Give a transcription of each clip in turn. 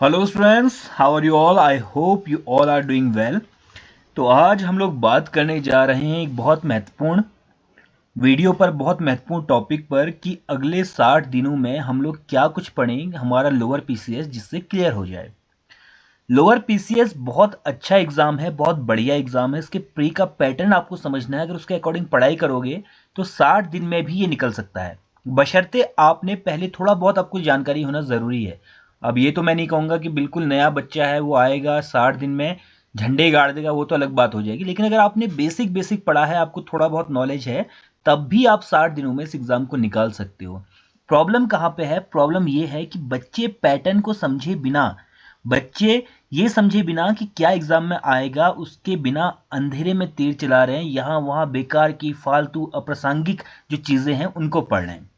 Hello friends, how are you all? I hope you all are doing well. तो आज हम लोग बात करने जा रहे हैं एक बहुत महत्वपूर्ण वीडियो पर, बहुत महत्वपूर्ण टॉपिक पर कि अगले 60 दिनों में हम लोग क्या कुछ पढ़ेंगे हमारा लोअर पीसीएस जिससे क्लियर हो जाए। लोअर पीसीएस बहुत अच्छा एग्जाम है, बहुत बढ़िया एग्जाम है। इसके प्री का पैटर्न आपको समझना है। अगर उसके अकॉर्डिंग पढ़ाई करोगे तो 60 दिन में भी ये निकल सकता है, बशर्ते आपने पहले थोड़ा बहुत आपको जानकारी होना ज़रूरी है। अब ये तो मैं नहीं कहूँगा कि बिल्कुल नया बच्चा है वो आएगा 60 दिन में झंडे गाड़ देगा, वो तो अलग बात हो जाएगी। लेकिन अगर आपने बेसिक बेसिक पढ़ा है, आपको थोड़ा बहुत नॉलेज है, तब भी आप 60 दिनों में इस एग्ज़ाम को निकाल सकते हो। प्रॉब्लम कहाँ पे है? प्रॉब्लम ये है कि बच्चे पैटर्न को समझे बिना, बच्चे ये समझे बिना कि क्या एग्जाम में आएगा, उसके बिना अंधेरे में तीर चला रहे हैं, यहाँ वहाँ बेकार की फालतू अप्रासंगिक जो चीज़ें हैं उनको पढ़ रहे हैं।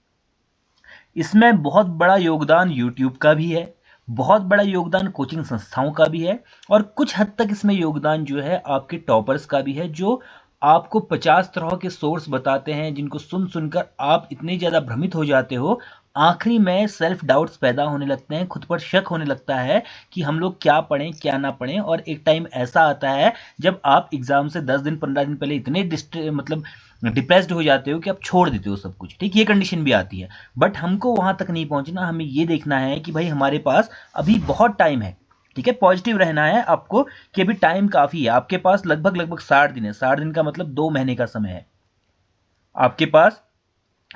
इसमें बहुत बड़ा योगदान यूट्यूब का भी है, बहुत बड़ा योगदान कोचिंग संस्थाओं का भी है, और कुछ हद तक इसमें योगदान जो है आपके टॉपर्स का भी है, जो आपको 50 तरह के सोर्स बताते हैं जिनको सुन सुनकर आप इतने ज़्यादा भ्रमित हो जाते हो, आखिरी में सेल्फ डाउट्स पैदा होने लगते हैं, खुद पर शक होने लगता है कि हम लोग क्या पढ़ें क्या ना पढ़ें। और एक टाइम ऐसा आता है जब आप एग्ज़ाम से 10 दिन 15 दिन पहले इतने मतलब डिप्रेस्ड हो जाते हो कि आप छोड़ देते हो सब कुछ। ठीक, ये कंडीशन भी आती है। बट हमको वहां तक नहीं पहुंचना, हमें ये देखना है कि भाई हमारे पास अभी बहुत टाइम है। ठीक है, पॉजिटिव रहना है आपको कि अभी टाइम काफ़ी है। आपके पास लगभग लगभग 60 दिन है। 60 दिन का मतलब 2 महीने का समय है आपके पास।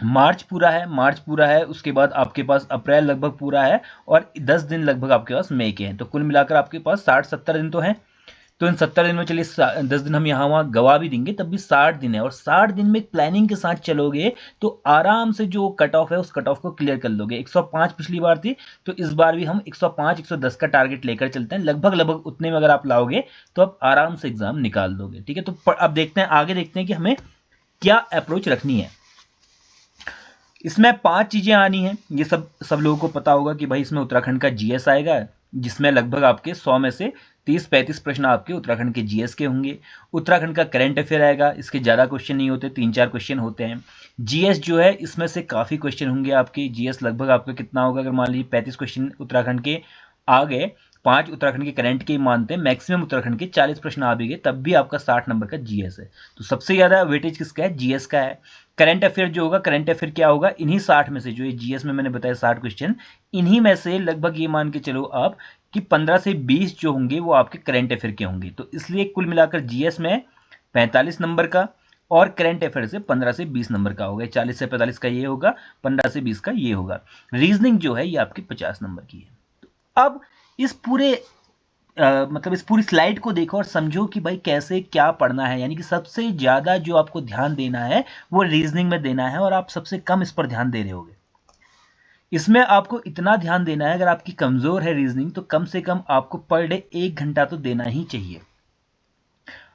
मार्च पूरा है, मार्च पूरा है, उसके बाद आपके पास अप्रैल लगभग पूरा है, और 10 दिन लगभग आपके पास मई के हैं। तो कुल मिलाकर आपके पास 60-70 दिन तो हैं। तो इन 70 दिन में चलिए 10 दिन हम यहाँ वहाँ गवा भी देंगे, तब भी 60 दिन है। और 60 दिन में प्लानिंग के साथ चलोगे तो आराम से जो कट ऑफ है उस कट ऑफ को क्लियर कर लोगे। 105 पिछली बार थी, तो इस बार भी हम 105 110 का टारगेट लेकर चलते हैं। लगभग लगभग उतने में अगर आप लाओगे तो आप आराम से एग्जाम निकाल दोगे। ठीक है, तो अब देखते हैं, आगे देखते हैं कि हमें क्या अप्रोच रखनी है। इसमें 5 चीज़ें आनी हैं। ये सब लोगों को पता होगा कि भाई इसमें उत्तराखंड का जीएस आएगा, जिसमें लगभग आपके 100 में से 30-35 प्रश्न आपके उत्तराखंड के जीएस के होंगे। उत्तराखंड का करंट अफेयर आएगा, इसके ज़्यादा क्वेश्चन नहीं होते, 3-4 क्वेश्चन होते हैं। जीएस जो है इसमें से काफ़ी क्वेश्चन होंगे आपके। जीएस लगभग आपका कितना होगा? अगर मान लीजिए 35 क्वेश्चन उत्तराखंड के आ गए, 5 उत्तराखंड के करंट के ही मानते हैं, मैक्सिमम उत्तराखंड के 40 प्रश्न आ भी गए, तब भी आपका 60 नंबर का जीएस है। तो सबसे ज़्यादा वेटेज किसका है? जीएस का है। करंट अफेयर जो होगा, करंट अफेयर क्या होगा? इन्हीं 60 में से, जो ये जीएस में मैंने बताया 60 क्वेश्चन, इन्हीं में से लगभग ये मान के चलो आप कि 15 से 20 जो होंगे वो आपके करंट अफेयर के होंगे। तो इसलिए कुल मिलाकर जीएस में 45 नंबर का, और करंट अफेयर से 15 से 20 नंबर का होगा। 40 से 45 का ये होगा, 15 से 20 का ये होगा। रीजनिंग जो है ये आपकी 50 नंबर की है। अब इस पूरे मतलब इस पूरी स्लाइड को देखो और समझो कि भाई कैसे क्या पढ़ना है। यानी कि सबसे ज़्यादा जो आपको ध्यान देना है वो रीजनिंग में देना है, और आप सबसे कम इस पर ध्यान दे रहे होगे। इसमें आपको इतना ध्यान देना है, अगर आपकी कमज़ोर है रीजनिंग तो कम से कम आपको पर डे 1 घंटा तो देना ही चाहिए।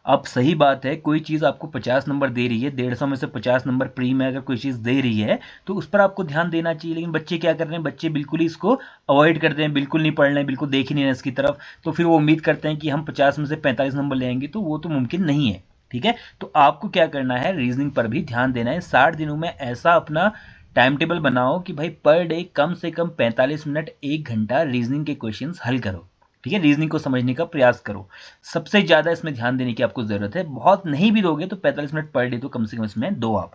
अब सही बात है, कोई चीज़ आपको 50 नंबर दे रही है, 150 में से 50 नंबर प्री में अगर कोई चीज़ दे रही है तो उस पर आपको ध्यान देना चाहिए। लेकिन बच्चे क्या कर रहे हैं? बच्चे बिल्कुल ही इसको अवॉइड करते हैं, बिल्कुल नहीं पढ़ रहे हैं, बिल्कुल देख ही नहीं रहे इसकी तरफ। तो फिर वो उम्मीद करते हैं कि हम 50 में से 45 नंबर ले आएंगे, तो वो तो मुमकिन नहीं है। ठीक है, तो आपको क्या करना है? रीजनिंग पर भी ध्यान देना है। 60 दिनों में ऐसा अपना टाइम टेबल बनाओ कि भाई पर डे कम से कम 45 मिनट 1 घंटा रीजनिंग के क्वेश्चंस हल करो। ठीक है, रीजनिंग को समझने का प्रयास करो। सबसे ज़्यादा इसमें ध्यान देने की आपको ज़रूरत है। बहुत नहीं भी दोगे तो 45 मिनट पर डे तो कम से कम इसमें दो आप।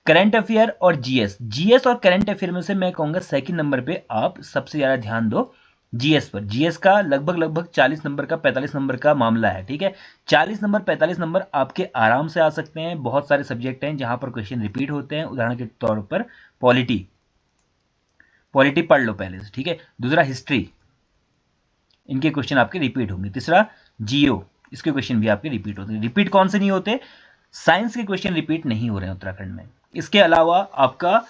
करंट अफेयर और जीएस, जीएस और करंट अफेयर में से मैं कहूँगा सेकंड नंबर पे आप सबसे ज़्यादा ध्यान दो जीएस पर। जीएस का लगभग लगभग 40 नंबर का 45 नंबर का मामला है। ठीक है, 40 नंबर 45 नंबर आपके आराम से आ सकते हैं। बहुत सारे सब्जेक्ट हैं जहाँ पर क्वेश्चन रिपीट होते हैं। उदाहरण के तौर पर पॉलिटी, पॉलिटी पढ़ लो पहले से। ठीक है, दूसरा हिस्ट्री, इनके क्वेश्चन आपके रिपीट होंगे। तीसरा जियो, इसके क्वेश्चन भी आपके रिपीट होते हैं। रिपीट कौन से नहीं होते? साइंस के क्वेश्चन रिपीट नहीं हो रहे हैं उत्तराखंड में। इसके अलावा आपका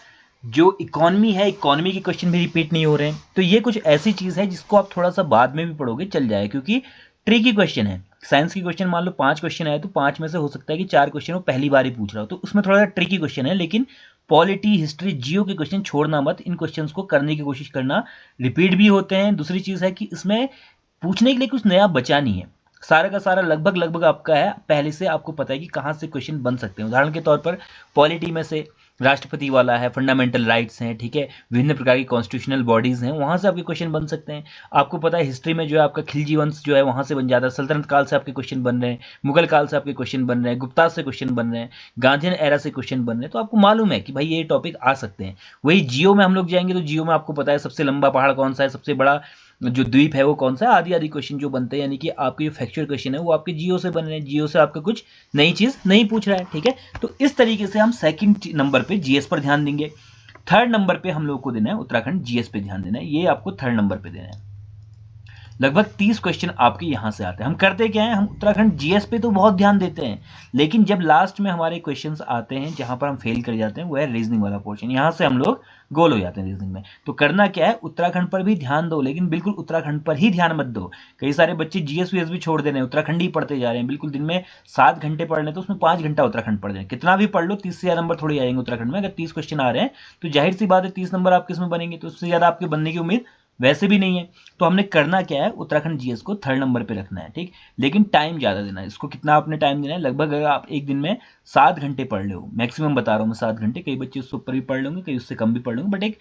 जो इकोनॉमी है, इकोनॉमी के क्वेश्चन भी रिपीट नहीं हो रहे हैं। तो ये कुछ ऐसी चीज़ है जिसको आप थोड़ा सा बाद में भी पढ़ोगे चल जाए, क्योंकि ट्रिकी क्वेश्चन है। साइंस की क्वेश्चन मान लो 5 क्वेश्चन आए तो 5 में से हो सकता है कि 4 क्वेश्चन वो पहली बार ही पूछ रहा हो, तो उसमें थोड़ा सा ट्रिकी क्वेश्चन है। लेकिन पॉलिटी, हिस्ट्री, जियो के क्वेश्चन छोड़ना मत, इन क्वेश्चंस को करने की कोशिश करना। रिपीट भी होते हैं। दूसरी चीज़ है कि इसमें पूछने के लिए कुछ नया बचा नहीं है। सारा का सारा लगभग लगभग आपका है, पहले से आपको पता है कि कहाँ से क्वेश्चन बन सकते हैं। उदाहरण के तौर पर पॉलिटी में से राष्ट्रपति वाला है, फंडामेंटल राइट्स हैं, ठीक है, विभिन्न प्रकार की कॉन्स्टिट्यूशनल बॉडीज हैं, वहां से आपके क्वेश्चन बन सकते हैं। आपको पता है हिस्ट्री में जो है आपका खिलजी वंश जो है वहां से बन जाता है, सल्तनत काल से आपके क्वेश्चन बन रहे हैं, मुगल काल से आपके क्वेश्चन बन रहे हैं, गुप्ता से क्वेश्चन बन रहे हैं, गांधीयन एरा से क्वेश्चन बन रहे हैं, तो आपको मालूम है कि भाई ये टॉपिक आ सकते हैं। वही जियो में हम लोग जाएंगे तो जियो में आपको पता है सबसे लंबा पहाड़ कौन सा है, सबसे बड़ा जो द्वीप है वो कौन सा है, आदि आदि क्वेश्चन जो बनते हैं, यानी कि आपके जो फैक्चुअल क्वेश्चन है वो आपके जियो से बन रहे हैं, जियो से आपका कुछ नई चीज नहीं पूछ रहा है, ठीक है। तो इस तरीके से हम सेकंड नंबर पे जीएस पर ध्यान देंगे। थर्ड नंबर पे हम लोग को देना है उत्तराखंड जीएस पे ध्यान देना है, ये आपको थर्ड नंबर पे देना है। लगभग 30 क्वेश्चन आपके यहां से आते हैं। हम करते क्या है, हम उत्तराखंड जीएस पे तो बहुत ध्यान देते हैं, लेकिन जब लास्ट में हमारे क्वेश्चंस आते हैं जहां पर हम फेल कर जाते हैं वो है रीजनिंग वाला पोर्शन, यहां से हम लोग गोल हो जाते हैं रीजनिंग में। तो करना क्या है, उत्तराखंड पर भी ध्यान दो, लेकिन बिल्कुल उत्तराखंड पर ही ध्यान मत दो। कई सारे बच्चे जीएस वीएस भी छोड़ दे रहे हैं, उत्तराखंड ही पढ़ते जा रहे हैं, बिल्कुल दिन में 7 घंटे पढ़ रहे तो उसमें 5 घंटा उत्तराखंड पढ़ रहे हैं। कितना भी पढ़ लो 30 से ज्यादा नंबर थोड़ी आएंगे उत्तराखंड में। अगर 30 क्वेश्चन आ रहे हैं तो जाहिर सी बात है 30 नंबर आपके इसमें बनेंगे, तो उससे ज्यादा आपके बनने की उम्मीद वैसे भी नहीं है। तो हमने करना क्या है, उत्तराखंड जीएस को थर्ड नंबर पे रखना है, ठीक, लेकिन टाइम ज्यादा देना है इसको। कितना आपने टाइम देना है, लगभग अगर आप एक दिन में 7 घंटे पढ़ लो, मैक्सिमम बता रहा हूँ मैं 7 घंटे, कई बच्चे उससे ऊपर भी पढ़ लेंगे, कई उससे कम भी पढ़ लेंगे, बट एक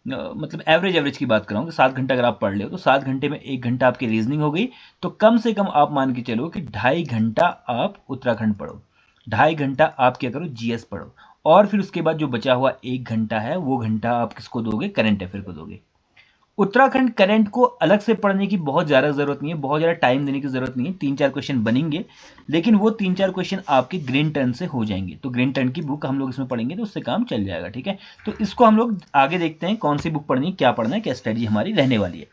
मतलब एवरेज की बात कर रहा हूँ कि 7 घंटा अगर आप पढ़ ले तो 7 घंटे में 1 घंटा आपकी रीजनिंग हो गई, तो कम से कम आप मान के चलो कि 2.5 घंटा आप उत्तराखंड पढ़ो, 2.5 घंटा आप क्या करो जीएस पढ़ो, और फिर उसके बाद जो बचा हुआ 1 घंटा है वो घंटा आप किसको दोगे, करंट अफेयर को दोगे। उत्तराखंड करंट को अलग से पढ़ने की बहुत ज़्यादा ज़रूरत नहीं है, बहुत ज़्यादा टाइम देने की ज़रूरत नहीं है, 3-4 क्वेश्चन बनेंगे, लेकिन वो 3-4 क्वेश्चन आपके ग्रीन टर्न से हो जाएंगे। तो ग्रीन टर्न की बुक हम लोग इसमें पढ़ेंगे तो उससे काम चल जाएगा, ठीक है। तो इसको हम लोग आगे देखते हैं कौन सी बुक पढ़नी है, क्या पढ़ना है, क्या स्टडी हमारी रहने वाली है।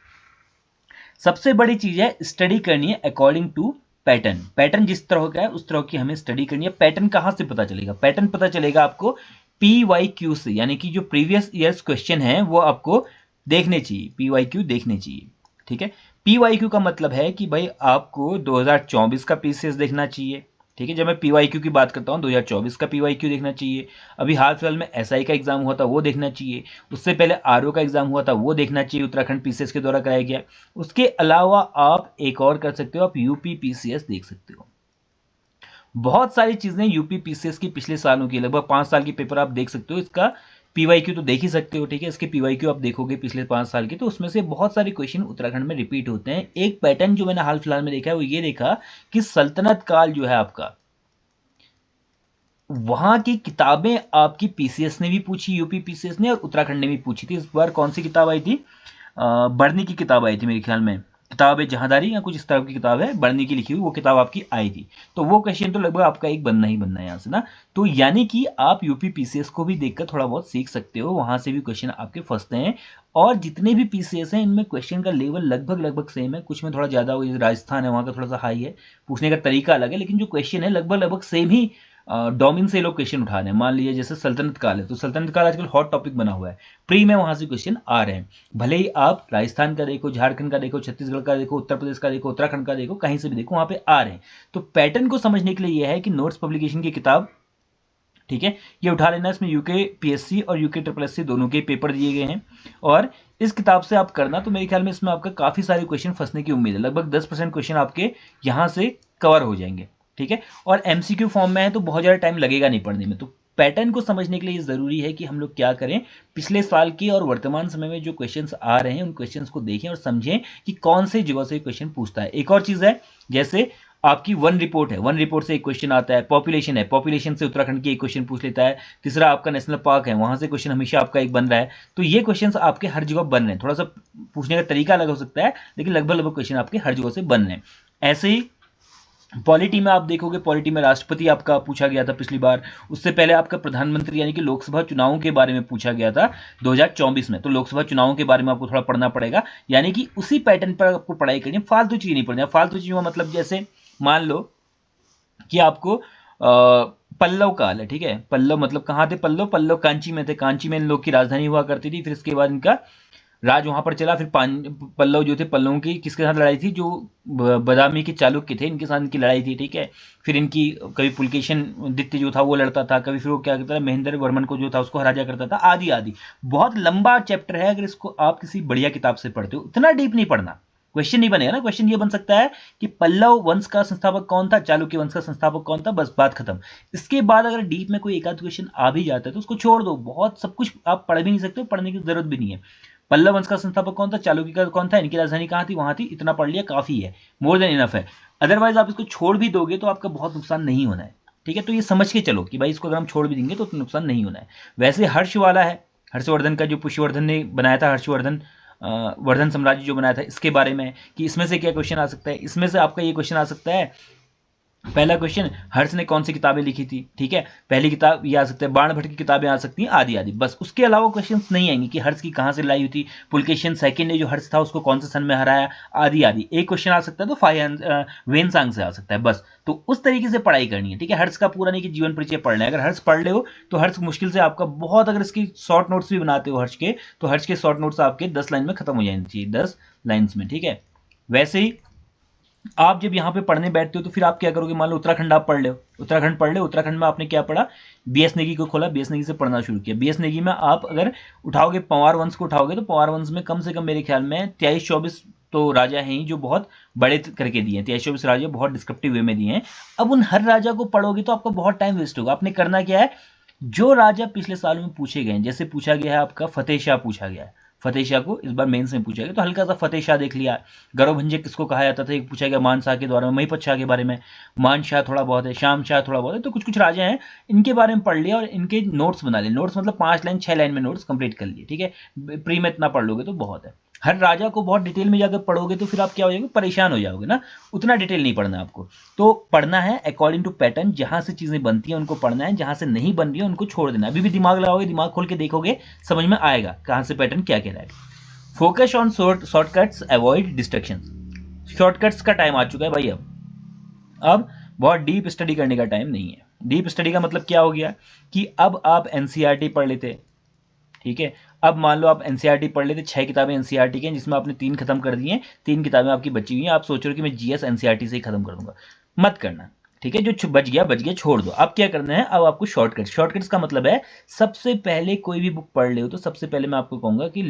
सबसे बड़ी चीज़ है स्टडी करनी है अकॉर्डिंग टू पैटर्न। पैटर्न जिस तरह का है उस तरह की हमें स्टडी करनी है। पैटर्न कहाँ से पता चलेगा, पैटर्न पता चलेगा आपको PYQ से, यानी कि जो प्रीवियस ईयर्स क्वेश्चन है वो आपको देखने चाहिए, PYQ देखने चाहिए, ठीक है। PYQ का मतलब है कि भाई आपको 2024 का पीसीएस देखना चाहिए, ठीक है। जब मैं PYQ की बात करता हूँ 2024 का PYQ देखना चाहिए, अभी हाल फिलहाल में SI का एग्जाम हुआ था वो देखना चाहिए, उससे पहले RO का एग्जाम हुआ था वो देखना चाहिए, उत्तराखंड पीसीएस के द्वारा कराया गया। उसके अलावा आप एक और कर सकते हो, आप यूपी पीसीएस देख सकते हो। बहुत सारी चीजें यूपी पीसीएस की पिछले सालों की, लगभग 5 साल की पेपर आप देख सकते हो, इसका PYQ तो देख ही सकते हो, ठीक है। इसके PYQ आप देखोगे पिछले 5 साल के, तो उसमें से बहुत सारे क्वेश्चन उत्तराखंड में रिपीट होते हैं। एक पैटर्न जो मैंने हाल फिलहाल में देखा है वो ये देखा कि सल्तनत काल जो है आपका, वहां की किताबें आपकी पीसीएस ने भी पूछी, यूपी पीसीएस ने, और उत्तराखंड ने भी पूछी थी। इस बार कौन सी किताब आई थी, बर्नी की किताब आई थी मेरे ख्याल में, किताब है जहांदारी या कुछ इस तरह की किताब है, बर्नी की लिखी हुई वो किताब आपकी आई थी। तो वो क्वेश्चन तो लगभग आपका एक बनना ही बनना है यहाँ से ना। तो यानी कि आप यूपी पीसीएस को भी देखकर थोड़ा बहुत सीख सकते हो, वहां से भी क्वेश्चन आपके फंसते हैं। और जितने भी पीसीएस हैं इनमें क्वेश्चन का लेवल लगभग सेम है, कुछ में थोड़ा ज्यादा, राजस्थान है वहां का थोड़ा सा हाई है, पूछने का तरीका अलग है, लेकिन जो क्वेश्चन है लगभग सेम ही डोमेन से लोग क्वेश्चन उठा रहे हैं। मान लीजिए जैसे सल्तनत काल है, तो सल्तनत काल आजकल हॉट टॉपिक बना हुआ है, प्री में वहां से क्वेश्चन आ रहे हैं। भले ही आप राजस्थान का देखो, झारखंड का देखो, छत्तीसगढ़ का देखो, उत्तर प्रदेश का देखो, उत्तराखंड का देखो, कहीं से भी देखो वहां पे आ रहे हैं। तो पैटर्न को समझने के लिए यह है कि नोट्स पब्लिकेशन की किताब, ठीक है, ये उठा लेना। इसमें यूके पीएससी और यूके ट्रिपल एससी दोनों के पेपर दिए गए हैं, और इस किताब से आप करना, तो मेरे ख्याल में इसमें आपका काफी सारे क्वेश्चन फंसने की उम्मीद है। लगभग 10% क्वेश्चन आपके यहां से कवर हो जाएंगे, ठीक है। और एमसीक्यू फॉर्म में है तो बहुत ज्यादा टाइम लगेगा नहीं पढ़ने में। तो पैटर्न को समझने के लिए ये जरूरी है कि हम लोग क्या करें, पिछले साल के और वर्तमान समय में जो क्वेश्चंस आ रहे हैं उन क्वेश्चंस को देखें और समझें कि कौन से जगह से क्वेश्चन पूछता है। एक और चीज है, जैसे आपकी वन रिपोर्ट है, वन रिपोर्ट से एक क्वेश्चन आता है, पॉपुलेशन है, पॉपुलेशन से उत्तराखंड की एक क्वेश्चन पूछ लेता है, तीसरा आपका नेशनल पार्क है, वहां से क्वेश्चन हमेशा आपका एक बन रहा है। तो ये क्वेश्चंस आपके हर जगह बन रहे हैं, थोड़ा सा पूछने का तरीका अलग हो सकता है, लेकिन लगभग क्वेश्चन आपके हर जगह से बन रहे हैं। ऐसे ही पॉलिटी में आप देखोगे, पॉलिटी में राष्ट्रपति आपका पूछा गया था पिछली बार, उससे पहले आपका प्रधानमंत्री यानी कि लोकसभा चुनावों के बारे में पूछा गया था 2024 में। तो लोकसभा चुनावों के बारे में आपको थोड़ा पढ़ना पड़ेगा, यानी कि उसी पैटर्न पर आपको पढ़ाई करनी है, फालतू चीज नहीं पढ़नी है। फालतू चीजों का मतलब जैसे मान लो कि आपको पल्लव काल है, ठीक है, पल्लव मतलब कहाँ थे, पल्लव पल्लव कांची में थे, कांची में इन लोग की राजधानी हुआ करती थी, फिर इसके बाद इनका राज वहां पर चला। फिर पल्लव जो थे, पल्लवों की किसके साथ लड़ाई थी, जो बदामी के चालुक्य थे इनके साथ इनकी लड़ाई थी, ठीक है। फिर इनकी कभी पुलकेशन दित्य जो था वो लड़ता था, कभी फिर वो क्या करता था, महेंद्र वर्मन को जो था उसको हराजा करता था, आदि आदि। बहुत लंबा चैप्टर है, अगर इसको आप किसी बढ़िया किताब से पढ़ते हो, इतना डीप नहीं पढ़ना, क्वेश्चन नहीं बनेगा ना, क्वेश्चन ये बन सकता है कि पल्लव वंश का संस्थापक कौन था, चालुक्य वंश का संस्थापक कौन था, बस बात खत्म। इसके बाद अगर डीप में कोई एक आध क्वेश्चन आ भी जाता है तो उसको छोड़ दो, बहुत सब कुछ आप पढ़ भी नहीं सकते, पढ़ने की जरूरत भी नहीं है। पल्लव वंश का संस्थापक कौन था, चालुक्य का कौन था, इनकी राजधानी कहाँ थी, वहां थी, इतना पढ़ लिया काफी है, मोर देन इनफ है। अदरवाइज आप इसको छोड़ भी दोगे तो आपका बहुत नुकसान नहीं होना है, ठीक है। तो ये समझ के चलो कि भाई इसको अगर हम छोड़ भी देंगे तो नुकसान नहीं होना है। वैसे हर्ष वाला है, हर्षवर्धन का जो पुष्यवर्धन ने बनाया था, हर्षवर्धन वर्धन साम्राज्य जो बनाया था, इसके बारे में कि इसमें से क्या क्वेश्चन आ सकता है, इसमें से आपका ये क्वेश्चन आ सकता है। पहला क्वेश्चन, हर्ष ने कौन सी किताबें लिखी थी, ठीक है, पहली किताब ये आ सकता है, बाण भट्ट की किताबें आ सकती हैं, आदि आदि, बस उसके अलावा क्वेश्चंस नहीं आएंगे कि हर्ष की कहां से लड़ाई हुई थी, पुलकेशिन सेकंड ने जो हर्ष था उसको कौन से सन में हराया, आदि आदि। एक क्वेश्चन आ सकता है तो वेनसांग से आ सकता है, बस। तो उस तरीके से पढ़ाई करनी है, ठीक है। हर्ष का पूरा नहीं कि जीवन परिचय पढ़ना है, अगर हर्ष पढ़ ले हो तो हर्ष मुश्किल से आपका बहुत, अगर इसकी शॉर्ट नोट्स भी बनाते हो हर्ष के, तो हर्ष के शॉर्ट नोट्स आपके 10 लाइन में खत्म हो जाने चाहिए, 10 लाइन्स में, ठीक है। वैसे ही आप जब यहाँ पे पढ़ने बैठते हो तो फिर आप क्या करोगे, मान लो उत्तराखंड आप पढ़ लो, उत्तराखंड पढ़ लो, उत्तराखंड में आपने क्या पढ़ा, बीएस नेगी को खोला, बीएस नेगी से पढ़ना शुरू किया। बीएस नेगी में आप अगर उठाओगे, पंवार वंश को उठाओगे तो पंवार वंश में कम से कम मेरे ख्याल में 23-24 तो राजा हैं ही जो बहुत बड़े करके दिए हैं, 23-24 राजा बहुत डिस्क्रिप्टिव वे में दिए हैं। अब उन हर राजा को पढ़ोगे तो आपका बहुत टाइम वेस्ट होगा। आपने करना क्या है, जो राजा पिछले सालों में पूछे गए हैं, जैसे पूछा गया है आपका फतेह शाह पूछा गया है, फतेह शाह को इस बार मेंस में पूछा गया तो हल्का सा फतेह शाह देख लिया। गौरवभंजक किसको कहा जाता था, एक पूछा गया मान शाह के द्वारा में, महिपत शाह के बारे में, मान शाह थोड़ा बहुत है, शाम शाह थोड़ा बहुत है, तो कुछ कुछ राजा हैं इनके बारे में पढ़ लिया और इनके नोट्स बना लिए। नोट्स मतलब 5 लाइन 6 लाइन में नोट्स कंप्लीट कर लिए, ठीक है। प्री में इतना पढ़ लोगे तो बहुत है। हर राजा को बहुत डिटेल में जाकर पढ़ोगे तो फिर आप क्या हो जाओगे, परेशान हो जाओगे ना, उतना डिटेल नहीं पढ़ना आपको। तो पढ़ना है अकॉर्डिंग टू पैटर्न, जहां से चीजें बनती हैं उनको पढ़ना है, जहां से नहीं बन रही है उनको छोड़ देना। अभी भी दिमाग लगाओगे, दिमाग खोल के देखोगे, समझ में आएगा कहां से पैटर्न क्या कह रहा है। Focus on shortcuts, avoid destructions. Shortcuts का टाइम आ चुका है भाई। अब बहुत डीप स्टडी करने का टाइम नहीं है। डीप स्टडी का मतलब क्या हो गया कि अब आप एनसीईआरटी पढ़ लेते, ठीक है। अब मान लो आप एनसीईआरटी पढ़ लेते, 6 किताबें एनसीईआरटी के जिसमें आपने 3 खत्म कर दी हैं, 3 किताबें आपकी बची हुई हैं। आप सोच रहे हो कि मैं जीएस एनसीईआरटी से ही खत्म कर दूंगा, मत करना, ठीक है। जो बच गया छोड़ दो। अब क्या करना है, अब आपको शॉर्टकट्स का मतलब है, सबसे पहले कोई भी बुक पढ़ ले हो तो सबसे पहले मैं आपको कहूंगा कि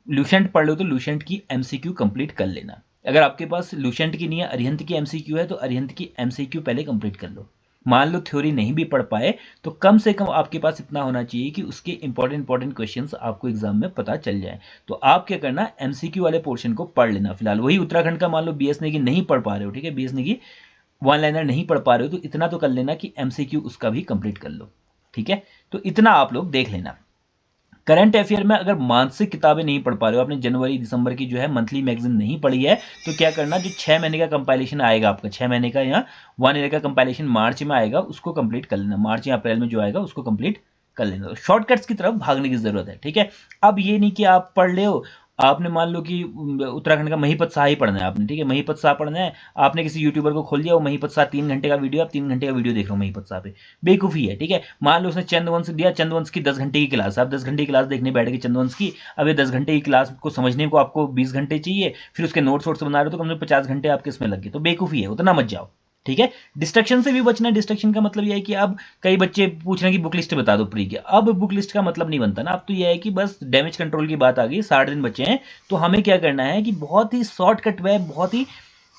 लूसेंट पढ़ लो तो लूसेंट की एमसीक्यू कंप्लीट कर लेना। अगर आपके पास लूसेंट की नहीं है, अरिहंत की एमसीक्यू है, तो अरिहंत की एमसीक्यू पहले कंप्लीट कर लो। मान लो थ्योरी नहीं भी पढ़ पाए तो कम से कम आपके पास इतना होना चाहिए कि उसके इंपॉर्टेंट क्वेश्चंस आपको एग्जाम में पता चल जाए। तो आप क्या करना, एमसीक्यू वाले पोर्शन को पढ़ लेना फिलहाल। वही उत्तराखंड का मान लो बीएस नेगी नहीं पढ़ पा रहे हो, ठीक है, बीएस नेगी वन लाइनर नहीं पढ़ पा रहे हो तो इतना तो कर लेना कि एमसीक्यू उसका भी कंप्लीट कर लो, ठीक है। तो इतना आप लोग देख लेना। करंट अफेयर में अगर मानसिक किताबें नहीं पढ़ पा रहे हो, आपने जनवरी दिसंबर की जो है मंथली मैगजीन नहीं पढ़ी है, तो क्या करना, जो 6 महीने का कंपाइलेशन आएगा आपका, 6 महीने का या 1 ईयर का कंपाइलेशन मार्च में आएगा, उसको कंप्लीट कर लेना। मार्च या अप्रैल में जो आएगा उसको कंप्लीट कर लेना। तो शॉर्टकट्स की तरफ भागने की जरूरत है, ठीक है। अब ये नहीं कि आप पढ़ ले हो, आपने मान लो कि उत्तराखंड का महिपत शाह ही पढ़ना है आपने, ठीक है, महिपत शाह पढ़ना है, आपने किसी यूट्यूबर को खोल दिया, वो महिपत शाह 3 घंटे का वीडियो, आप 3 घंटे का वीडियो देख रहे हो महिपत शाह पे, बेवकूफ़ी है, ठीक है। मान लो उसने चंद्रवंश दिया, चंद्रवंश की 10 घंटे की क्लास, आप 10 घंटे की क्लास देखने बैठ गए चंद्रवंश की। अब ये 10 घंटे की क्लास को समझने को आपको 20 घंटे चाहिए, फिर उसके नोट्स वोट्स बना रहे हो तो कम से कम 50 घंटे आपके इसमें लग गए, तो बेवकूफ़ी है, उतना मत जाओ, ठीक है। डिस्ट्रक्शन से भी बचना है। डिस्ट्रक्शन का मतलब यह है कि अब कई बच्चे पूछ रहे हैं कि बुक लिस्ट बता दो प्री की, अब बुक लिस्ट का मतलब नहीं बनता ना, अब तो यह है कि बस डैमेज कंट्रोल की बात आ गई, 60 दिन बचे हैं, तो हमें क्या करना है कि बहुत ही शॉर्टकट वे, बहुत ही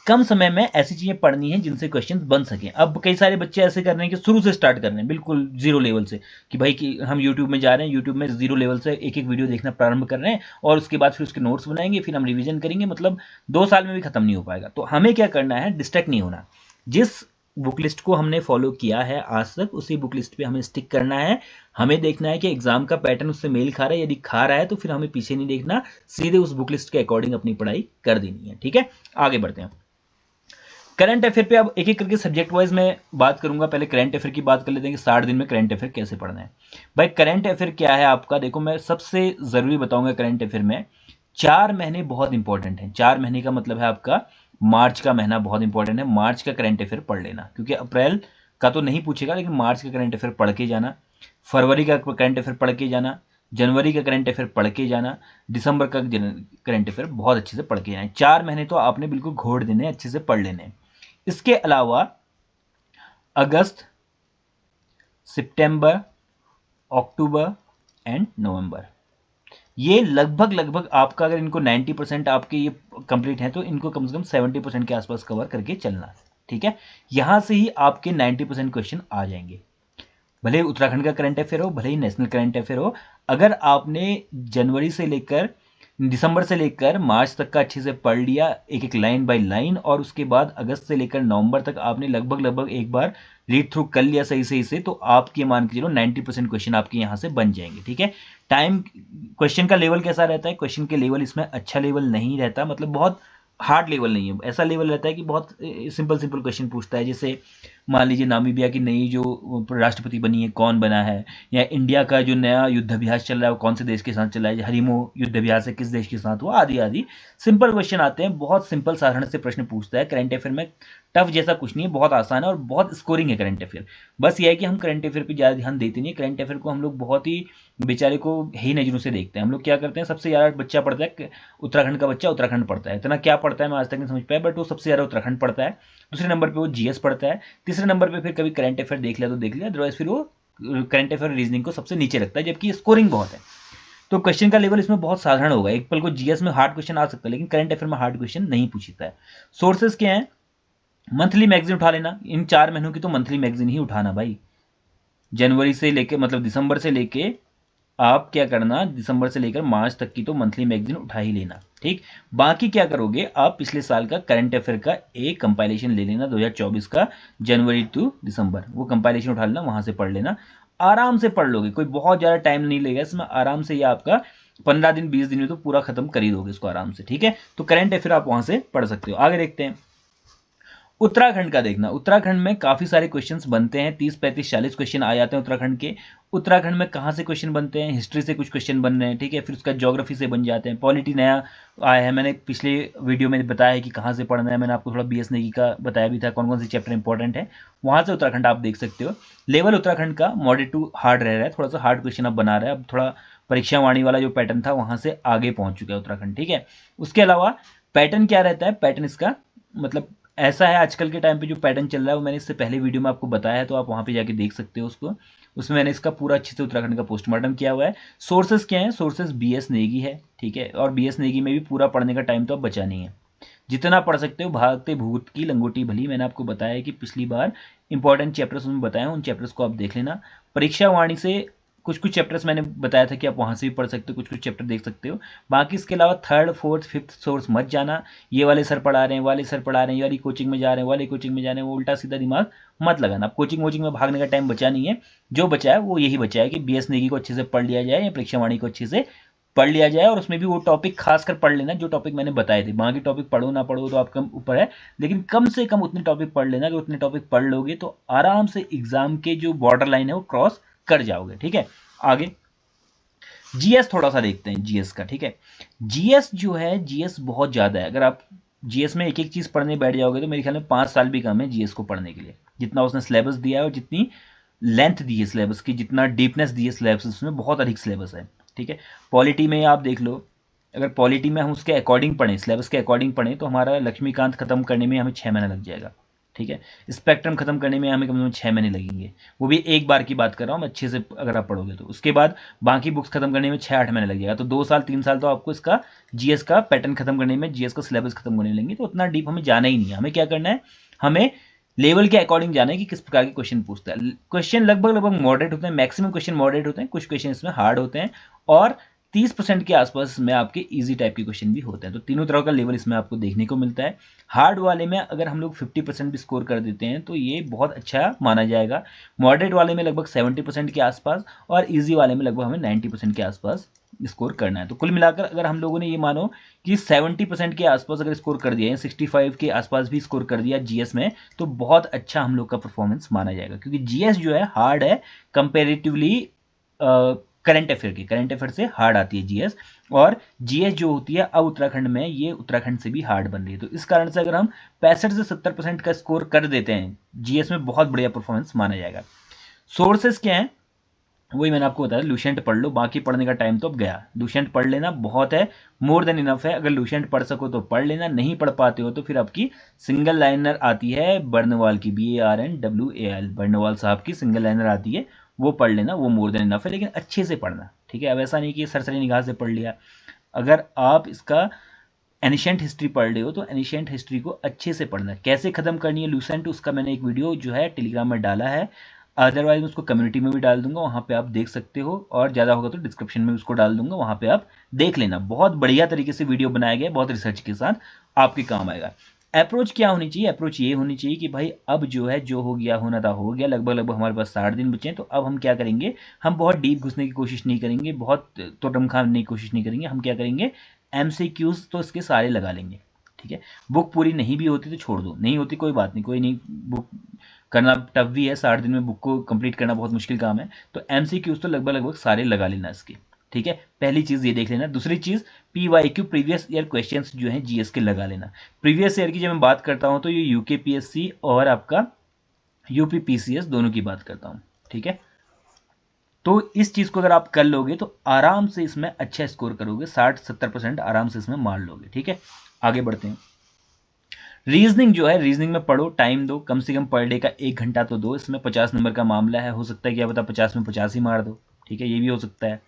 कम समय में ऐसी चीजें पढ़नी है जिनसे क्वेश्चंस बन सकें। अब कई सारे बच्चे ऐसे कर रहे हैं कि शुरू से स्टार्ट कर रहे हैं, बिल्कुल जीरो लेवल से, कि भाई कि हम यूट्यूब में जा रहे हैं, यूट्यूब में जीरो लेवल से एक एक वीडियो देखना प्रारंभ कर रहे हैं और उसके बाद फिर उसके नोट्स बनाएंगे, फिर हम रिवीजन करेंगे, मतलब 2 साल में भी खत्म नहीं हो पाएगा। तो हमें क्या करना है, डिस्ट्रैक्ट नहीं होना। जिस बुक लिस्ट को हमने फॉलो किया है आज तक, उसी बुक लिस्ट पे हमें स्टिक करना है। हमें देखना है कि एग्जाम का पैटर्न उससे मेल खा रहा है, यदि खा रहा है तो फिर हमें पीछे नहीं देखना, सीधे उस बुक लिस्ट के अकॉर्डिंग अपनी पढ़ाई कर देनी है, ठीक है। आगे बढ़ते हैं। करंट अफेयर पे अब एक एक करके सब्जेक्ट वाइज मैं बात करूंगा। पहले करंट अफेयर की बात कर लेते हैं कि 60 दिन में करंट अफेयर कैसे पढ़ना है। भाई करंट अफेयर क्या है आपका, देखो मैं सबसे जरूरी बताऊंगा करंट अफेयर में 4 महीने बहुत इंपॉर्टेंट हैं। 4 महीने का मतलब है आपका मार्च का महीना बहुत इंपॉर्टेंट है, मार्च का करंट अफेयर पढ़ लेना, क्योंकि अप्रैल का तो नहीं पूछेगा लेकिन मार्च का करंट अफेयर पढ़ के जाना, फरवरी का करंट अफेयर पढ़ के जाना, जनवरी का करंट अफेयर पढ़ के जाना, दिसंबर का करंट अफेयर बहुत अच्छे से पढ़ के जाना। 4 महीने तो आपने बिल्कुल घोड़ देने, अच्छे से पढ़ लेने। इसके अलावा अगस्त, सितंबर, अक्टूबर एंड नवंबर, ये लगभग लगभग आपका, अगर इनको 90% आपके ये कंप्लीट है तो इनको कम से कम 70% के आसपास कवर करके चलना। ठीक है, यहां से ही आपके 90% क्वेश्चन आ जाएंगे। भले ही उत्तराखंड का करंट अफेयर हो, भले ही नेशनल करंट अफेयर हो, अगर आपने जनवरी से लेकर दिसंबर से लेकर मार्च तक का अच्छे से पढ़ लिया, एक एक लाइन बाय लाइन, और उसके बाद अगस्त से लेकर नवंबर तक आपने लगभग लगभग एक बार रीड थ्रू कर लिया सही से, तो आपके मान के चलो 90% क्वेश्चन आपके यहाँ से बन जाएंगे। ठीक है, टाइम क्वेश्चन का लेवल कैसा रहता है? क्वेश्चन के लेवल इसमें अच्छा लेवल नहीं रहता, मतलब बहुत हार्ड लेवल नहीं है, ऐसा लेवल रहता है कि बहुत सिंपल सिंपल क्वेश्चन पूछता है। जैसे मान लीजिए नामीबिया की नई जो राष्ट्रपति बनी है कौन बना है, या इंडिया का जो नया युद्धाभ्यास चल रहा है वो कौन से देश के साथ चल रहा है, हरिमो युद्धाभ्यास है किस देश के साथ हुआ, आदि आदि सिंपल क्वेश्चन आते हैं। बहुत सिंपल साधारण से प्रश्न पूछता है। करंट अफेयर में टफ जैसा कुछ नहीं है, बहुत आसान है और बहुत स्कोरिंग है करंट अफेयर। बस यह है कि हम करंट अफेयर पर ज़्यादा ध्यान देते नहीं है। करंट अफेयर को हम लोग बहुत ही बेचारे को ही नजरों से देखते हैं। हम लोग क्या करते हैं, सबसे ज़्यादा बच्चा पढ़ता है उत्तराखंड का बच्चा उत्तराखंड पढ़ता है, इतना क्या पढ़ता है मैं आज तक नहीं समझ पाया, बट वो सबसे ज़्यादा उत्तराखंड पढ़ता है। दूसरे नंबर पे वो जीएस पढ़ता है, तीसरे नंबर पे फिर कभी करंट अफेयर देख लिया तो देख लिया, अदरवाइज फिर वो करंट अफेयर रीजनिंग को सबसे नीचे रखता है, जबकि स्कोरिंग बहुत है। तो क्वेश्चन का लेवल इसमें बहुत साधारण होगा। एक पल को जीएस में हार्ड क्वेश्चन आ सकता है, लेकिन करंट अफेयर में हार्ड क्वेश्चन नहीं पूछता है। सोर्सेज क्या है? मंथली मैगजीन उठा लेना, इन 4 महीनों की तो मंथली मैगजीन ही उठाना भाई। जनवरी से लेके मतलब दिसंबर से लेके आप क्या करना, दिसंबर से लेकर मार्च तक की तो मंथली मैगजीन उठा ही लेना। ठीक, बाकी क्या करोगे आप, पिछले साल का करंट अफेयर का एक कंपाइलेशन ले लेना 2024 का, जनवरी टू दिसंबर, वो कंपाइलेशन उठा लेना, वहां से पढ़ लेना, आराम से पढ़ लोगे, कोई बहुत ज़्यादा टाइम नहीं लगेगा इसमें, आराम से ये आपका 15 दिन 20 दिन में तो पूरा खत्म कर ही दोगे इसको आराम से। ठीक है, तो करंट अफेयर आप वहां से पढ़ सकते हो। आगे देखते हैं उत्तराखंड का। देखना, उत्तराखंड में काफ़ी सारे क्वेश्चंस बनते हैं, 30 35 40 क्वेश्चन आ जाते हैं उत्तराखंड के। उत्तराखंड में कहाँ से क्वेश्चन बनते हैं? हिस्ट्री से कुछ क्वेश्चन बन रहे हैं, ठीक है, फिर उसका ज्योग्राफी से बन जाते हैं, पॉलिटी नया आया है, मैंने पिछले वीडियो में बताया है कि कहाँ से पढ़ना है, मैंने आपको थोड़ा बीएस नेगी का बताया भी था कौन कौन से चैप्टर इंपॉर्टेंट है, वहाँ से उत्तराखंड आप देख सकते हो। लेवल उत्तराखंड का मॉडरेट टू हार्ड रह रहा है, थोड़ा सा हार्ड क्वेश्चन अब बना रहा है, अब थोड़ा परीक्षा वाणी वाला जो पैटर्न था वहाँ से आगे पहुँच चुका है उत्तराखंड। ठीक है, उसके अलावा पैटर्न क्या रहता है? पैटर्न इसका मतलब ऐसा है, आजकल के टाइम पे जो पैटर्न चल रहा है वो मैंने इससे पहले वीडियो में आपको बताया है, तो आप वहाँ पे जाके देख सकते हो उसको। उसमें मैंने इसका पूरा अच्छे से उत्तराखंड का पोस्टमार्टम किया हुआ है। सोर्सेज क्या है? सोर्सेज बीएस नेगी है, ठीक है, और बीएस नेगी में भी पूरा पढ़ने का टाइम तो अब बचा नहीं है, जितना पढ़ सकते हो। भागते भूत की लंगोटी भली, मैंने आपको बताया है कि पिछली बार इंपॉर्टेंट चैप्टर्स उसमें बताए, उन चैप्टर्स को आप देख लेना। परीक्षा वाणी से कुछ कुछ चैप्टर्स मैंने बताया था कि आप वहाँ से भी पढ़ सकते हो, कुछ कुछ चैप्टर देख सकते हो। बाकी इसके अलावा थर्ड फोर्थ फिफ्थ सोर्स मत जाना, ये वाले सर पढ़ा रहे हैं, वाले सर पढ़ा रहे हैं, वाली कोचिंग में जा रहे हैं, वाले कोचिंग में जा रहे हैं, वो उल्टा सीधा दिमाग मत लगाना। अब कोचिंग वोचिंग में भागने का टाइम बचा नहीं है, जो बचा है वो यही बचा है कि बीएस नेगी को अच्छे से पढ़ लिया जाए या परीक्षा वाणी को अच्छे से पढ़ लिया जाए, और उसमें भी वो टॉपिक खासकर पढ़ लेना जो टॉपिक मैंने बताए थे। बाकी टॉपिक पढ़ो ना पढ़ो तो आपके ऊपर है, लेकिन कम से कम उतने टॉपिक पढ़ लेना कि उतने टॉपिक पढ़ लोगे तो आराम से एग्जाम के जो बॉर्डर लाइन है वो क्रॉस कर जाओगे। ठीक है, आगे जीएस थोड़ा सा देखते हैं जीएस का। ठीक है, जीएस जो है, जीएस बहुत ज़्यादा है। अगर आप जीएस में एक एक चीज़ पढ़ने बैठ जाओगे तो मेरे ख्याल में 5 साल भी कम है जीएस को पढ़ने के लिए, जितना उसने सिलेबस दिया है और जितनी लेंथ दी है सिलेबस की, जितना डीपनेस दी है सिलेबस, उसमें बहुत अधिक सिलेबस है। ठीक है, पॉलिटी में आप देख लो, अगर पॉलिटी में हम उसके अकॉर्डिंग पढ़ें, सिलेबस के अकॉर्डिंग पढ़ें, तो हमारा लक्ष्मीकांत खत्म करने में हमें 6 महीना लग जाएगा। ठीक है, स्पेक्ट्रम खत्म करने में हमें कम से कम 6 महीने लगेंगे, वो भी एक बार की बात कर रहा हूँ मैं, अच्छे से अगर आप पढ़ोगे तो। उसके बाद बाकी बुक्स खत्म करने में 6-8 महीने लग जाएगा, तो 2 साल 3 साल तो आपको इसका जीएस का पैटर्न खत्म करने में, जीएस का सिलेबस खत्म करने में लगेंगे। तो उतना डीप हमें जाना ही नहीं है, हमें क्या करना है, हमें लेवल के अकॉर्डिंग जाना है कि किस प्रकार के क्वेश्चन पूछता है। क्वेश्चन लगभग लगभग मॉडरेट होते हैं, मैक्सिमम क्वेश्चन मॉडरेट होते हैं, कुछ क्वेश्चन इसमें हार्ड होते हैं, और 30% के आसपास में आपके इजी टाइप के क्वेश्चन भी होते हैं। तो तीनों तरह का लेवल इसमें आपको देखने को मिलता है। हार्ड वाले में अगर हम लोग 50% भी स्कोर कर देते हैं तो ये बहुत अच्छा माना जाएगा। मॉडरेट वाले में लगभग 70% के आसपास, और इजी वाले में लगभग हमें 90% के आसपास स्कोर करना है। तो कुल मिलाकर अगर हम लोगों ने ये मानो कि 70% के आसपास अगर स्कोर कर दिया है, 65 के आसपास भी स्कोर कर दिया जीएस में, तो बहुत अच्छा हम लोग का परफॉर्मेंस माना जाएगा, क्योंकि जीएस जो है हार्ड है कंपेरेटिवली करंट अफेयर से हार्ड आती है जीएस। और जीएस जो होती है अब उत्तराखंड में, ये उत्तराखंड से भी हार्ड बन रही है। तो इस कारण से अगर हम 65 से 70% का स्कोर कर देते हैं जीएस में, बहुत बढ़िया परफॉर्मेंस माना जाएगा। सोर्सेस क्या है? वही मैंने आपको बताया, लुसेंट पढ़ लो, बाकी पढ़ने का टाइम तो अब गया। लुसेंट पढ़ लेना बहुत है, मोर देन इनफ है। अगर लुसेंट पढ़ सको तो पढ़ लेना, नहीं पढ़ पाते हो तो फिर आपकी सिंगल लाइनर आती है बर्नवाल की, BARNWAL, बर्नवाल साहब की सिंगल लाइनर आती है, वो पढ़ लेना, वो मोर देन इनफ है, लेकिन अच्छे से पढ़ना। ठीक है। अब ऐसा नहीं कि सरसरी निगाह से पढ़ लिया, अगर आप इसका एनिशेंट हिस्ट्री पढ़ रहे हो तो एनिशेंट हिस्ट्री को अच्छे से पढ़ना है। कैसे खत्म करनी है लूसेंट, उसका मैंने एक वीडियो जो है टेलीग्राम में डाला है, अदरवाइज मैं उसको कम्युनिटी में भी डाल दूंगा, वहाँ पे आप देख सकते हो, और ज़्यादा होगा तो डिस्क्रिप्शन में उसको डाल दूंगा, वहाँ पे आप देख लेना। बहुत बढ़िया तरीके से वीडियो बनाया गया है, बहुत रिसर्च के साथ, आपके काम आएगा। अप्रोच क्या होनी चाहिए? अप्रोच ये होनी चाहिए कि भाई अब जो है जो हो गया होना था हो गया, लगभग हमारे पास 60 दिन बचे हैं, तो अब हम क्या करेंगे, हम बहुत डीप घुसने की कोशिश नहीं करेंगे, बहुत तोड़म खाने की कोशिश नहीं करेंगे, हम क्या करेंगे, MCQs तो इसके सारे लगा लेंगे, ठीक है। बुक पूरी नहीं भी होती तो छोड़ दो, नहीं होती कोई बात नहीं, कोई नहीं, बुक करना टफ भी है, 60 दिन में बुक को कंप्लीट करना बहुत मुश्किल काम है, तो MCQs तो लगभग सारे लगा लेना इसके, ठीक है। पहली चीज़ ये देख लेना। दूसरी चीज़ PYQ प्रीवियस ईयर क्वेश्चंस जो हैं GS के लगा लेना। प्रीवियस ईयर की जब मैं बात करता हूँ तो ये UKPSC और आपका UPPCS दोनों की बात करता हूँ, ठीक है। तो इस चीज़ को अगर आप कर लोगे तो आराम से इसमें अच्छा स्कोर करोगे, 60-70% आराम से इसमें मार लोगे, ठीक है। आगे बढ़ते हैं। रीजनिंग जो है, रीजनिंग में पढ़ो, टाइम दो, कम से कम पर डे का 1 घंटा तो दो। इसमें 50 नंबर का मामला है, हो सकता है क्या पता 50 में 50 ही मार दो, ठीक है, ये भी हो सकता है,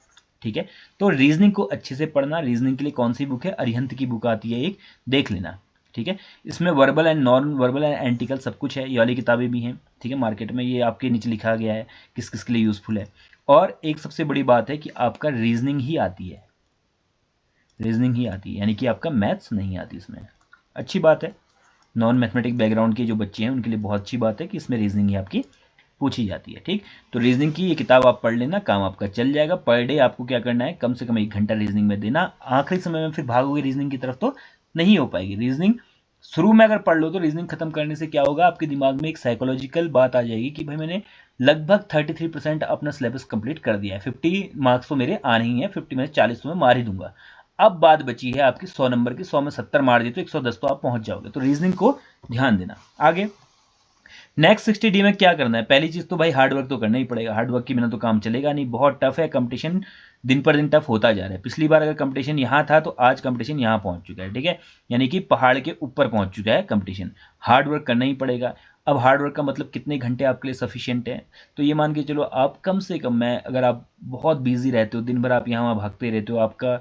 ठीक है। तो रीजनिंग को अच्छे से पढ़ना। रीजनिंग के लिए कौन सी बुक है, अरिहंत की बुक आती है एक, देख लेना, ठीक है। इसमें verbal and non verbal and एंटिकल सब कुछ है, ये वाली किताबें भी हैं, ठीक है, मार्केट में, ये आपके नीचे लिखा गया है किस किस के लिए यूजफुल है। और एक सबसे बड़ी बात है कि आपका रीजनिंग ही आती है, रीजनिंग ही आती है, यानी कि आपका मैथ्स नहीं आती इसमें, अच्छी बात है। नॉन मैथमेटिक बैकग्राउंड के जो बच्चे हैं उनके लिए बहुत अच्छी बात है कि इसमें रीजनिंग ही आपकी पूछी जाती है, ठीक। तो रीजनिंग की ये किताब आप पढ़ लेना, काम आपका चल जाएगा। पर डे आपको क्या करना है, कम से कम 1 घंटा रीजनिंग में देना। आखिरी समय में फिर भागोगे रीजनिंग की तरफ तो नहीं हो पाएगी। रीजनिंग शुरू में अगर पढ़ लो तो रीजनिंग खत्म करने से क्या होगा, आपके दिमाग में एक साइकोलॉजिकल बात आ जाएगी कि भाई मैंने लगभग 33% अपना सिलेबस कंप्लीट कर दिया है, 50 मार्क्स तो मेरे आने ही है, 50 में 40 तो मैं मार ही दूंगा। अब बात बची है आपकी 100 नंबर की, 100 में 70 मार दिए तो 110 तो आप पहुंच जाओगे। तो रीजनिंग को ध्यान देना। आगे नेक्स्ट 60D में क्या करना है, पहली चीज तो भाई हार्डवर्क तो करना ही पड़ेगा, हार्डवर्क के बिना तो काम चलेगा नहीं, बहुत टफ है कंपटीशन, दिन पर दिन टफ होता जा रहा है। पिछली बार अगर कंपटीशन यहाँ था तो आज कंपटीशन यहाँ पहुंच चुका है, ठीक है, यानी कि पहाड़ के ऊपर पहुंच चुका है कंपटीशन। हार्डवर्क करना ही पड़ेगा। अब हार्डवर्क का मतलब कितने घंटे आपके लिए सफिशिएंट है, तो ये मान के चलो आप कम से कम, मैं अगर आप बहुत बिजी रहते हो, दिन भर आप यहाँ वहाँ भागते रहते हो, आपका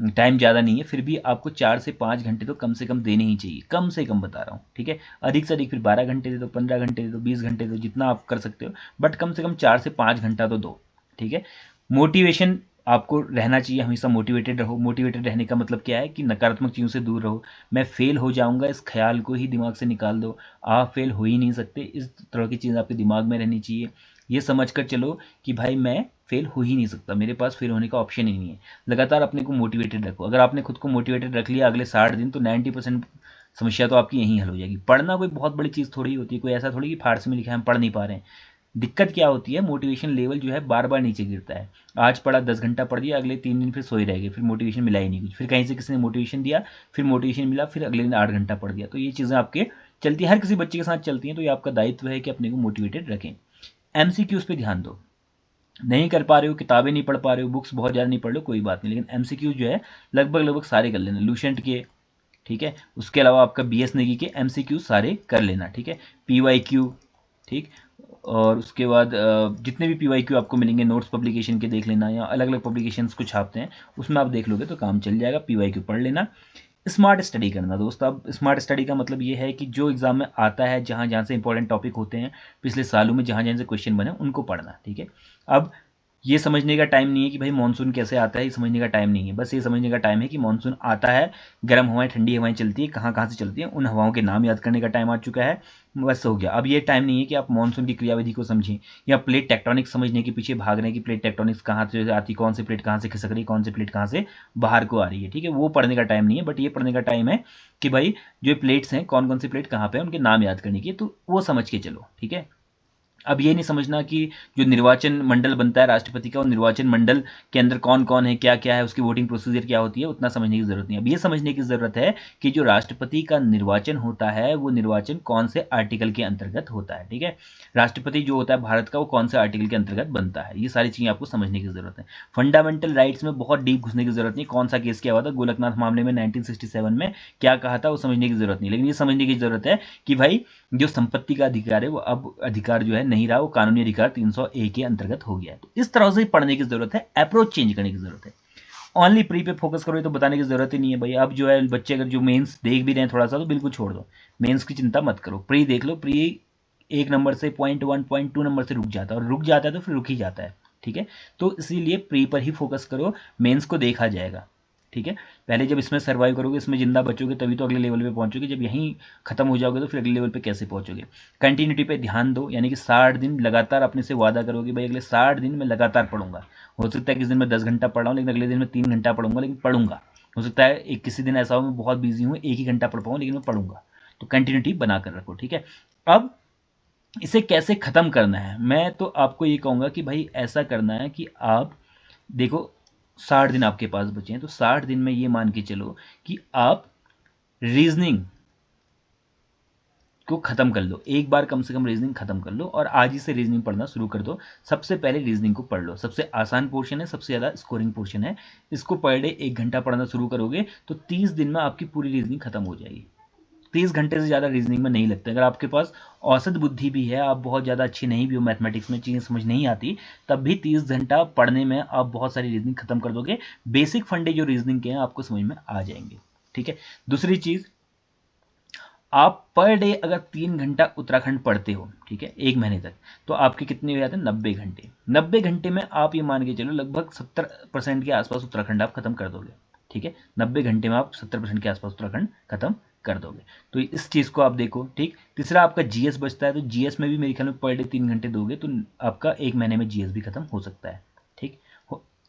टाइम ज़्यादा नहीं है, फिर भी आपको 4 से 5 घंटे तो कम से कम देने ही चाहिए, कम से कम बता रहा हूँ, ठीक है। अधिक से अधिक फिर 12 घंटे दे दो, 15 घंटे दे दो, 20 घंटे दो, जितना आप कर सकते हो, बट कम से कम 4 से 5 घंटा तो दो, ठीक है। मोटिवेशन आपको रहना चाहिए, हमेशा मोटिवेटेड रहो। मोटिवेटेड रहने का मतलब क्या है कि नकारात्मक चीज़ों से दूर रहो। मैं फेल हो जाऊंगा इस ख्याल को ही दिमाग से निकाल दो, आप फेल हो ही नहीं सकते, इस तरह की चीज़ आपके दिमाग में रहनी चाहिए। ये समझ कर चलो कि भाई मैं फेल हो ही नहीं सकता, मेरे पास फेल होने का ऑप्शन ही नहीं है। लगातार अपने को मोटिवेटेड रखो। अगर आपने खुद को मोटिवेटेड रख लिया अगले 60 दिन, तो 90% समस्या तो आपकी यहीं हल हो जाएगी। पढ़ना कोई बहुत बड़ी चीज़ थोड़ी होती है, कोई ऐसा थोड़ी कि फारसी में लिखा है हम पढ़ नहीं पा रहे हैं। दिक्कत क्या होती है, मोटिवेशन लेवल जो है बार बार नीचे गिरता है। आज पढ़ा 10 घंटा पढ़ दिया, अगले 3 दिन फिर सोए रह गए, फिर मोटिवेशन मिला ही नहीं कुछ, फिर कहीं से किसी ने मोटिवेशन दिया, फिर मोटिवेशन मिला, फिर अगले दिन 8 घंटा पढ़ दिया। तो ये चीज़ें आपके चलती है, हर किसी बच्चे के साथ चलती हैं। तो ये आपका दायित्व है कि अपने को मोटिवेटेड रखें। MCQs पे ध्यान दो। नहीं कर पा रहे हो, किताबें नहीं पढ़ पा रहे हो, बुक्स बहुत ज़्यादा नहीं पढ़ लो, कोई बात नहीं, लेकिन MCQ जो है लगभग सारे कर लेना, लूसेंट के, ठीक है। उसके अलावा आपका BS नेगी के MCQ सारे कर लेना, ठीक है। PYQ, ठीक। और उसके बाद जितने भी PYQ आपको मिलेंगे नोट्स पब्लिकेशन के देख लेना, या अलग अलग पब्लिकेशंस को छापते हैं उसमें आप देख लोगे तो काम चल जाएगा। PYQ पढ़ लेना। स्मार्ट स्टडी करना दोस्त। अब स्मार्ट स्टडी का मतलब ये है कि जो एग्जाम में आता है, जहाँ जहाँ से इंपॉर्टेंट टॉपिक होते हैं पिछले सालों में, जहाँ जहाँ से क्वेश्चन बने उनको पढ़ना, ठीक है। अब ये समझने का टाइम नहीं है कि भाई मानसून कैसे आता है, ये समझने का टाइम नहीं है। बस ये समझने का टाइम है कि मानसून आता है, गर्म हवाएं ठंडी हवाएं चलती है, कहाँ कहाँ से चलती हैं, उन हवाओं के नाम याद करने का टाइम आ चुका है, बस हो गया। अब ये टाइम नहीं है कि आप मानसून की क्रियाविधि को समझें, या प्लेट टेक्टोनिक्स समझने के पीछे भाग रहे हैं कि प्लेट टेक्टोनिक्स कहाँ से आती, कौन सी प्लेट कहाँ से खिसक रही, कौन सी प्लेट कहाँ से बाहर को आ रही है, ठीक है। वो पढ़ने का टाइम नहीं है, बट ये पढ़ने का टाइम है कि भाई जो प्लेट्स हैं, कौन कौन सी प्लेट कहाँ पे है, उनके नाम याद करने की, तो वो समझ के चलो, ठीक है। अब ये नहीं समझना कि जो निर्वाचन मंडल बनता है राष्ट्रपति का, वो निर्वाचन मंडल के अंदर कौन कौन है, क्या क्या है, उसकी वोटिंग प्रोसीजर क्या होती है, उतना समझने की जरूरत नहीं। अब ये समझने की जरूरत है कि जो राष्ट्रपति का निर्वाचन होता है वो निर्वाचन कौन से आर्टिकल के अंतर्गत होता है, ठीक है। राष्ट्रपति जो होता है भारत का, वो कौन से आर्टिकल के अंतर्गत बनता है, ये सारी चीजें आपको समझने की जरूरत है। फंडामेंटल राइट्स में बहुत डीप घुसने की जरूरत नहीं, कौन सा केस क्या हुआ था गोलकनाथ मामले में 1967 में क्या कहा था, वो समझने की जरूरत नहीं। लेकिन ये समझने की जरूरत है कि भाई जो संपत्ति का अधिकार है वो अब अधिकार जो है नहीं रहा, वो कानूनी अधिकार 300A के अंतर्गत हो गया है। तो इस तरह से पढ़ने की जरूरत है, अप्रोच चेंज करने की जरूरत है। ओनली प्री पे फोकस करो तो बताने की जरूरत ही नहीं है भाई। अब जो है बच्चे अगर जो मेंस देख भी रहे हैं थोड़ा सा तो बिल्कुल छोड़ दो, मेंस की चिंता मत करो, प्री देख लो। प्री 1 नंबर से 0.1 0.2 नंबर से रुक जाता है, और रुक जाता है तो फिर रुक ही जाता है, ठीक है। तो इसीलिए प्री पर ही फोकस करो, मेंस को देखा जाएगा, ठीक है। पहले जब इसमें सर्वाइव करोगे, इसमें जिंदा बचोगे, तभी तो अगले लेवल पे पहुंचोगे। जब यहीं खत्म हो जाओगे तो फिर अगले लेवल पे कैसे पहुंचोगे। कंटिन्यूटी पे ध्यान दो, यानी कि 60 दिन लगातार अपने से वादा करोगे भाई अगले 60 दिन मैं लगातार पढ़ूंगा। हो सकता है किसी दिन मैं 10 घंटा पढ़ रहा हूँ, लेकिन अगले दिन मैं 3 घंटा पढ़ूंगा, लेकिन पढ़ूंगा। हो सकता है एक किसी दिन ऐसा हो मैं बहुत बिजी हूँ, 1 ही घंटा पढ़ पाऊँ, लेकिन मैं पढ़ूंगा। तो कंटिन्यूटी बना कर रखो, ठीक है। अब इसे कैसे खत्म करना है, मैं तो आपको ये कहूंगा कि भाई ऐसा करना है कि आप देखो 60 दिन आपके पास बचे हैं, तो 60 दिन में ये मान के चलो कि आप रीजनिंग को खत्म कर लो। एक बार कम से कम रीजनिंग खत्म कर लो, और आज ही से रीजनिंग पढ़ना शुरू कर दो। सबसे पहले रीजनिंग को पढ़ लो, सबसे आसान पोर्शन है, सबसे ज़्यादा स्कोरिंग पोर्शन है। इसको पर डे 1 घंटा पढ़ना शुरू करोगे तो 30 दिन में आपकी पूरी रीजनिंग खत्म हो जाएगी। 30 घंटे से ज़्यादा रीजनिंग में नहीं लगता। अगर आपके पास औसत बुद्धि भी है, आप बहुत ज़्यादा अच्छी नहीं भी हो, मैथमेटिक्स में चीज़ें समझ नहीं आती, तब भी 30 घंटा पढ़ने में आप बहुत सारी रीजनिंग खत्म कर दोगे। बेसिक फंडे जो रीजनिंग के हैं आपको समझ में आ जाएंगे, ठीक है। दूसरी चीज़, आप पर डे अगर 3 घंटा उत्तराखंड पढ़ते हो, ठीक है, 1 महीने तक, तो आपके कितने हो जाते हैं, 90 घंटे। 90 घंटे में आप ये मान के चलो लगभग 70% के आसपास उत्तराखंड आप खत्म कर दोगे, ठीक है। 90 घंटे में आप 70% के आसपास उत्तराखंड खत्म कर दोगे। तो इस चीज़ को आप देखो, ठीक। तीसरा आपका जीएस बचता है, तो जीएस में भी मेरे ख्याल में पर डे 3 घंटे दोगे तो आपका 1 महीने में जीएस भी खत्म हो सकता है, ठीक।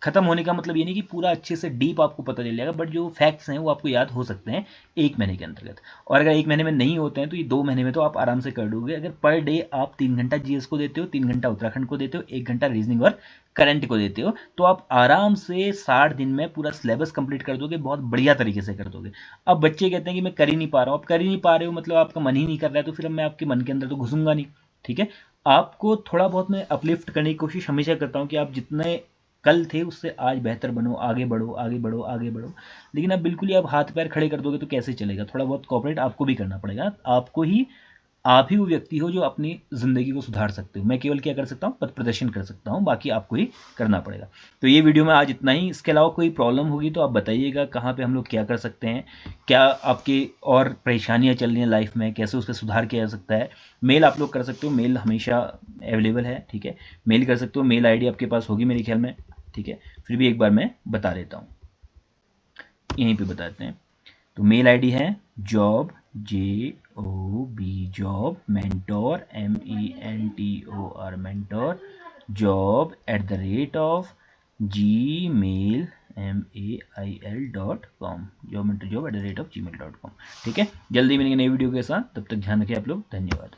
खत्म होने का मतलब ये नहीं कि पूरा अच्छे से डीप आपको पता चल जाएगा, बट जो फैक्ट्स हैं वो आपको याद हो सकते हैं 1 महीने के अंतर्गत। और अगर 1 महीने में नहीं होते हैं तो ये 2 महीने में तो आप आराम से कर दोगे। अगर पर डे आप 3 घंटा जीएस को देते हो, 3 घंटा उत्तराखंड को देते हो, 1 घंटा रीजनिंग और करंट को देते हो, तो आप आराम से 60 दिन में पूरा सिलेबस कंप्लीट कर दोगे, बहुत बढ़िया तरीके से कर दोगे। अब बच्चे कहते हैं कि मैं कर ही नहीं पा रहा हूँ, आप कर ही नहीं पा रहे हो मतलब आपका मन ही नहीं कर रहा है, तो फिर मैं आपके मन के अंदर तो घुसूंगा नहीं, ठीक है। आपको थोड़ा बहुत मैं अपलिफ्ट करने की कोशिश हमेशा करता हूँ कि आप जितने कल थे उससे आज बेहतर बनो, आगे बढ़ो, आगे बढ़ो, आगे बढ़ो। लेकिन अब बिल्कुल ही आप हाथ पैर खड़े कर दोगे तो कैसे चलेगा। थोड़ा बहुत कॉपरेट आपको भी करना पड़ेगा। आप ही वो व्यक्ति हो जो अपनी ज़िंदगी को सुधार सकते हो। मैं केवल क्या कर सकता हूँ, पथ प्रदर्शन कर सकता हूँ, बाकी आपको ही करना पड़ेगा। तो ये वीडियो में आज इतना ही। इसके अलावा कोई प्रॉब्लम होगी तो आप बताइएगा, कहाँ पे हम लोग क्या कर सकते हैं, क्या आपकी और परेशानियाँ चल रही हैं लाइफ में, कैसे उस पर सुधार किया जा सकता है। मेल आप लोग कर सकते हो, मेल हमेशा अवेलेबल है, ठीक है। मेल कर सकते हो, मेल ID आपके पास होगी मेरे ख्याल में, ठीक है। फिर भी एक बार मैं बता देता हूँ, यहीं पे बताते हैं। तो मेल ID है job job mentor MENTOR mentor job @gmail mail.com jobmentorjob@gmail.com, ठीक है। जल्दी मिलेंगे नई वीडियो के साथ, तब तक ध्यान रखिए आप लोग, धन्यवाद।